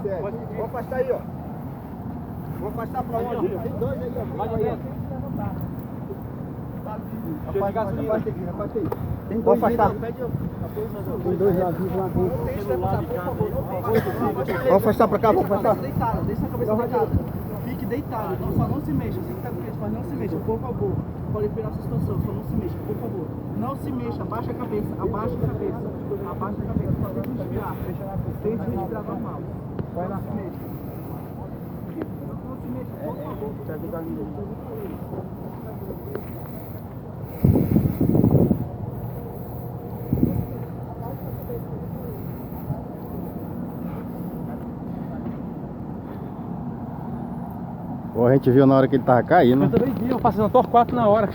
consegue. Vou afastar aí, ó. Vou afastar pra onde? Tem dois aí, ó. Vai de dentro. Afasta aí. Tem dois afastar. Tem dois lá, vou afastar pra cá, vou afastar. Deitado, deixa a cabeça deitada. Fique deitado, não, só não se mexa. Você que tá com quente, mas não se mexa, por favor. Pode virar essa situação, só não se mexa, por favor. Não se mexa, abaixa a cabeça, abaixa a cabeça. Abaixa a cabeça, só tente respirar. Tente respirar normal. Vai lá. Não se mexa. Não se mexa, por favor. Pô, a gente viu na hora que ele tava caindo. Eu também vi, eu passei no Torquato na hora.